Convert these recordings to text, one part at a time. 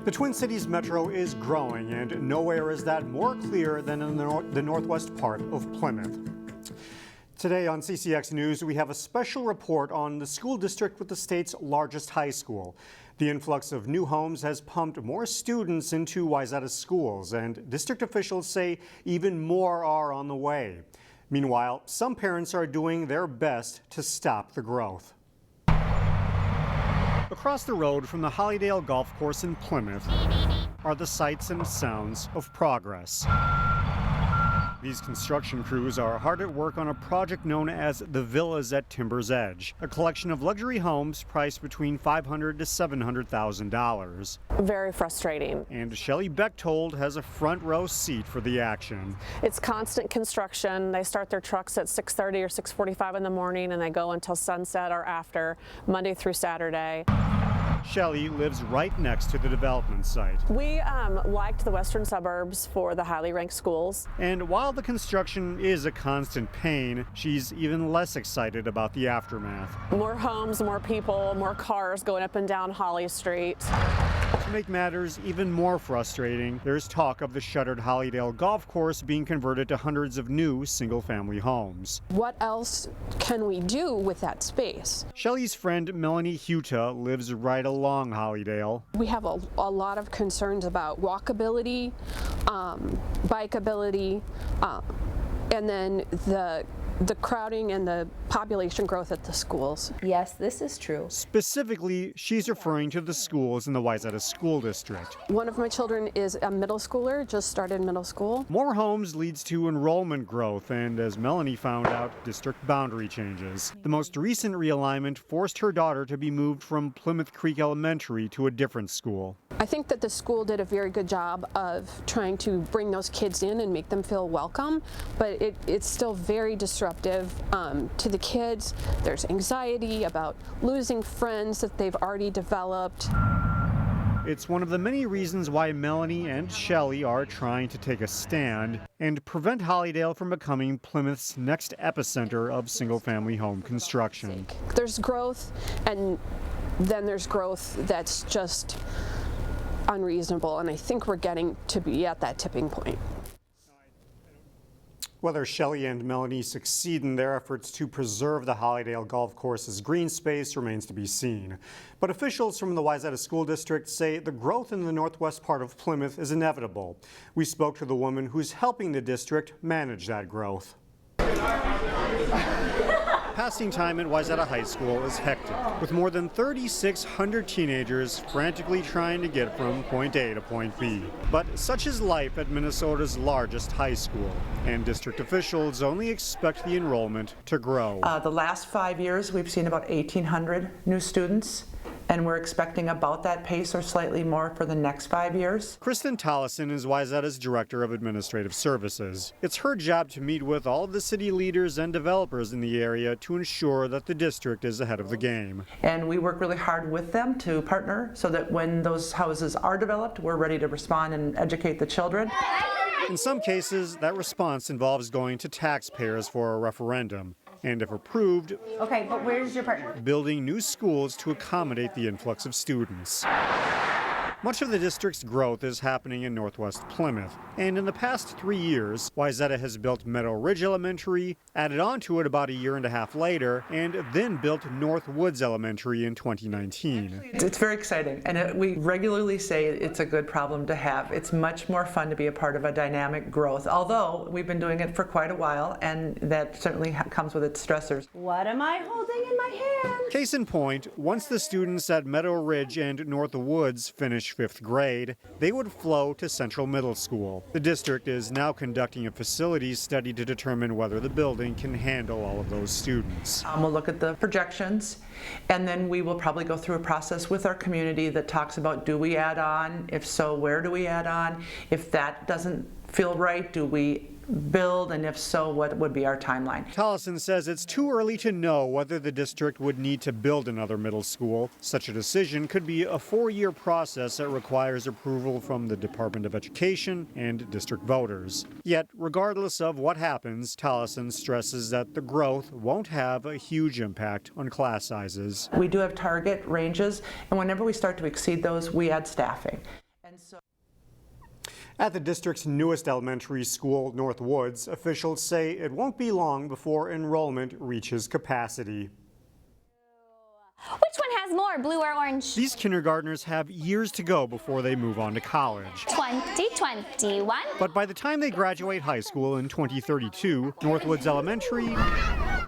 The Twin Cities Metro is growing, and nowhere is that more clear than in the northwest part of Plymouth. Today on CCX News, we have a special report on the school district with the state's largest high school. The influx of new homes has pumped more students into Wayzata schools, and district officials say even more are on the way. Meanwhile, some parents are doing their best to stop the growth. Across the road from the Hollydale Golf Course in Plymouth are the sights and sounds of progress. These construction crews are hard at work on a project known as the Villas at Timber's Edge, a collection of luxury homes priced between $500,000 to $700,000. Very frustrating. And Shelley Bechtold has a front row seat for the action. It's constant construction. They start their trucks at 6:30 or 6:45 in the morning, and they go until sunset or after, Monday through Saturday. Shelley lives right next to the development site. We liked the western suburbs for the highly ranked schools. And while the construction is a constant pain, she's even less excited about the aftermath. More homes, more people, more cars going up and down Holly Street. To make matters even more frustrating, there's talk of the shuttered Hollydale Golf Course being converted to hundreds of new single-family homes. What else can we do with that space? Shelley's friend Melanie Huta lives right along Hollydale. We have a lot of concerns about walkability, bikeability, and then the crowding and the population growth at the schools. Yes, this is true. Specifically, she's referring to the schools in the Wayzata School District. One of my children is a middle schooler, just started middle school. More homes leads to enrollment growth and, as Melanie found out, district boundary changes. The most recent realignment forced her daughter to be moved from Plymouth Creek Elementary to a different school. I think that the school did a very good job of trying to bring those kids in and make them feel welcome, but it's still very disruptive to the kids. There's anxiety about losing friends that they've already developed. It's one of the many reasons why Melanie and Shelley are trying to take a stand and prevent Hollydale from becoming Plymouth's next epicenter of single-family home construction. There's growth, and then there's growth that's just unreasonable, and I think we're getting to be at that tipping point. Whether Shelley and Melanie succeed in their efforts to preserve the Hollydale Golf Course's green space remains to be seen. But officials from the Wayzata School District say the growth in the northwest part of Plymouth is inevitable. We spoke to the woman who's helping the district manage that growth. Passing time at Wayzata High School is hectic, with more than 3,600 teenagers frantically trying to get from point A to point B. But such is life at Minnesota's largest high school, and district officials only expect the enrollment to grow. The last 5 years, we've seen about 1,800 new students, and we're expecting about that pace or slightly more for the next 5 years. Kristen Tollison is Wayzata's Director of Administrative Services. It's her job to meet with all of the city leaders and developers in the area to ensure that the district is ahead of the game. And we work really hard with them to partner so that when those houses are developed, we're ready to respond and educate the children. In some cases, that response involves going to taxpayers for a referendum. And if approved, Okay, but where's your partner? building new schools to accommodate the influx of students. Much of the district's growth is happening in northwest Plymouth, and in the past 3 years, Wayzata has built Meadow Ridge Elementary, added on to it about a year and a half later, and then built North Woods Elementary in 2019. It's very exciting, and we regularly say it's a good problem to have. It's much more fun to be a part of a dynamic growth, although we've been doing it for quite a while, and that certainly comes with its stressors. What am I holding in my hand? Case in point, once the students at Meadow Ridge and North Woods finish 5th grade, they would flow to Central Middle School. The district is now conducting a facilities study to determine whether the building can handle all of those students. We'll look at the projections, and then we will probably go through a process with our community that talks about, do we add on? If so, where do we add on? If that doesn't feel right, do we build, and if so, what would be our timeline? Tollison says it's too early to know whether the district would need to build another middle school. Such a decision could be a 4-year process that requires approval from the Department of Education and district voters. Yet, regardless of what happens, Tollison stresses that the growth won't have a huge impact on class sizes. We do have target ranges, and whenever we start to exceed those, we add staffing. At the district's newest elementary school, Northwoods, officials say it won't be long before enrollment reaches capacity. Which one has more, blue or orange? These kindergartners have years to go before they move on to college. 2021. But by the time they graduate high school in 2032, Northwoods Elementary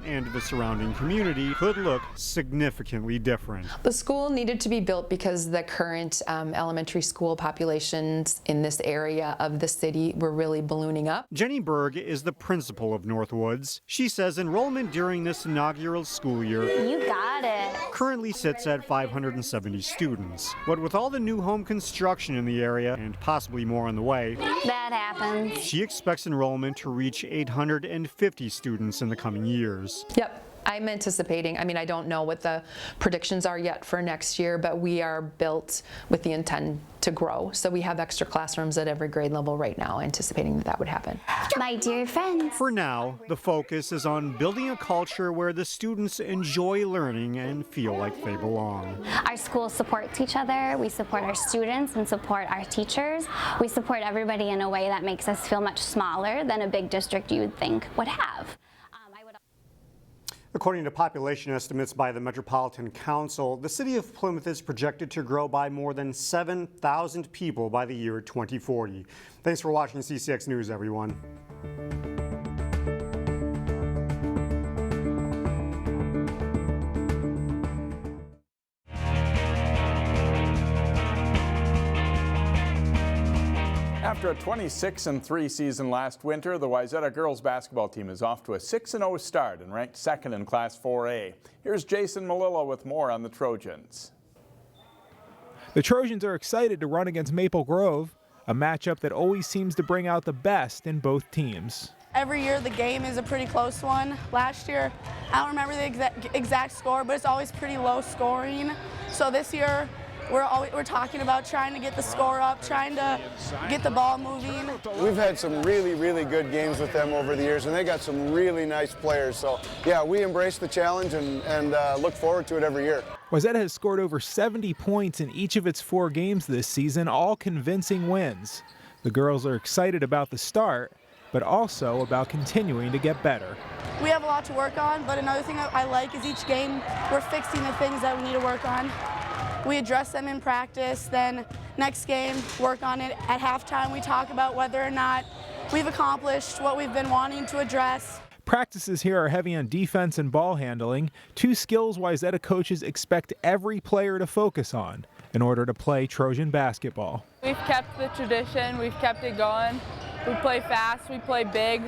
and the surrounding community could look significantly different. The school needed to be built because the current elementary school populations in this area of the city were really ballooning up. Jenny Berg is the principal of Northwoods. She says enrollment during this inaugural school year You got it. currently sits at 570 students. But with all the new home construction in the area and possibly more on the way, That happens. she expects enrollment to reach 850 students in the coming years. Yep. I'm anticipating, I don't know what the predictions are yet for next year, but we are built with the intent to grow. So we have extra classrooms at every grade level right now, anticipating that would happen. My dear friends. For now, the focus is on building a culture where the students enjoy learning and feel like they belong. Our schools support each other. We support our students and support our teachers. We support everybody in a way that makes us feel much smaller than a big district you would think would have. According to population estimates by the Metropolitan Council, the city of Plymouth is projected to grow by more than 7,000 people by the year 2040. Thanks for watching CCX News, everyone. After a 26-3 season last winter, the Wayzata girls basketball team is off to a 6-0 start and ranked second in Class 4A. Here's Jason Malillo with more on the Trojans. The Trojans are excited to run against Maple Grove, a matchup that always seems to bring out the best in both teams. Every year the game is a pretty close one. Last year, I don't remember the exact score, but it's always pretty low scoring. So this year, we're talking about trying to get the score up, trying to get the ball moving. We've had some really, really good games with them over the years, and they got some really nice players. So, yeah, we embrace the challenge and look forward to it every year. Wayzata has scored over 70 points in each of its 4 games this season, all convincing wins. The girls are excited about the start, but also about continuing to get better. We have a lot to work on, but another thing I like is each game we're fixing the things that we need to work on. We address them in practice, then next game, work on it. At halftime, we talk about whether or not we've accomplished what we've been wanting to address. Practices here are heavy on defense and ball handling, 2 skills Wayzata coaches expect every player to focus on in order to play Trojan basketball. We've kept the tradition, we've kept it going. We play fast, we play big,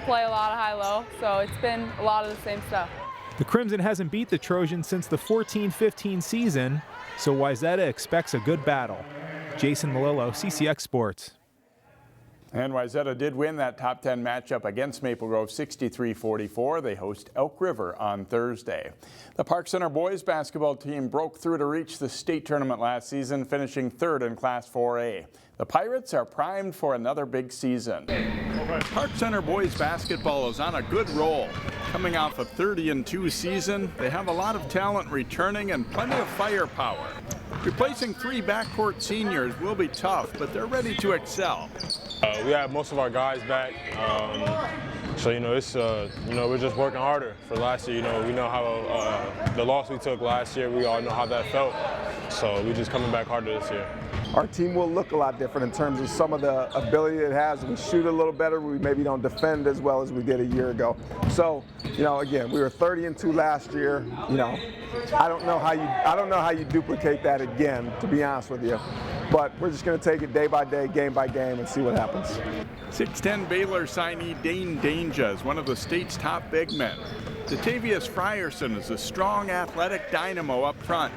play a lot of high-low, so it's been a lot of the same stuff. The Crimson hasn't beat the Trojans since the 14-15 season, so Wayzata expects a good battle. Jason Malillo, CCX Sports. And Wayzata did win that top 10 matchup against Maple Grove 63-44. They host Elk River on Thursday. The Park Center boys basketball team broke through to reach the state tournament last season, finishing 3rd in Class 4A. The Pirates are primed for another big season. Park Center boys basketball is on a good roll. Coming off a 30-2 season, they have a lot of talent returning and plenty of firepower. Replacing 3 backcourt seniors will be tough, but they're ready to excel. We have most of our guys back, so it's we're just working harder for last year. We know how the loss we took last year. We all know how that felt, so we're just coming back harder this year. Our team will look a lot different in terms of some of the ability it has. We shoot a little better. We maybe don't defend as well as we did a year ago. So, again, we were 30-2 last year. I don't know how you duplicate that again, to be honest with you. But we're just going to take it day by day, game by game, and see what happens. 6'10" Baylor signee Dane Danja is one of the state's top big men. Datavius Frierson is a strong, athletic dynamo up front.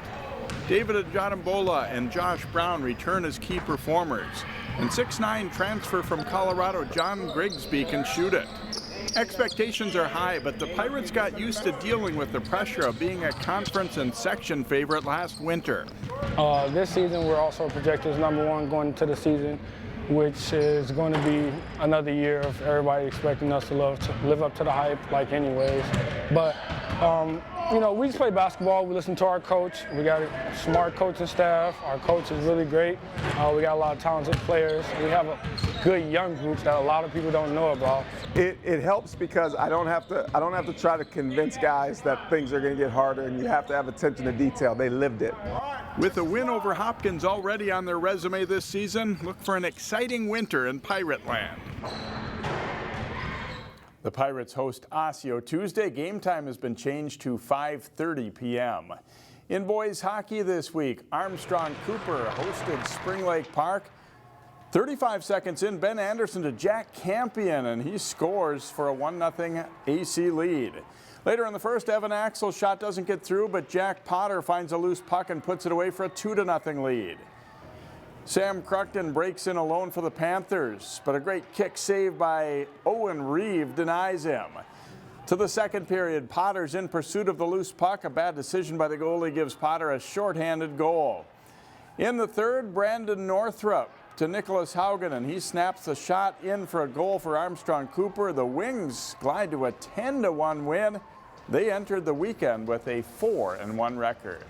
David Ajadambola and Josh Brown return as key performers. And 6'9" transfer from Colorado John Grigsby can shoot it. Expectations are high, but the Pirates got used to dealing with the pressure of being a conference and section favorite last winter. This season we're also projected as #1 going into the season, which is going to be another year of everybody expecting us to live up to the hype like anyways. But You know, we just play basketball. We listen to our coach. We got a smart coaching staff. Our coach is really great. We got a lot of talented players. We have a good young group that a lot of people don't know about. It helps because I don't have to try to convince guys that things are going to get harder, and you have to have attention to detail. They lived it. With a win over Hopkins already on their resume this season, look for an exciting winter in Pirate Land. The Pirates host Osseo Tuesday. Game time has been changed to 5:30 p.m. In boys hockey this week, Armstrong-Cooper hosted Spring Lake Park. 35 seconds in, Ben Anderson to Jack Campion, and he scores for a 1-0 AC lead. Later in the first, Evan Axel's shot doesn't get through, but Jack Potter finds a loose puck and puts it away for a 2-0 lead. Sam Cruckton breaks in alone for the Panthers, but a great kick save by Owen Reeve denies him. To the second period, Potter's in pursuit of the loose puck. A bad decision by the goalie gives Potter a shorthanded goal. In the third, Brandon Northrup to Nicholas Haugen, and he snaps the shot in for a goal for Armstrong-Cooper. The Wings glide to a 10-1 win. They entered the weekend with a 4-1 record.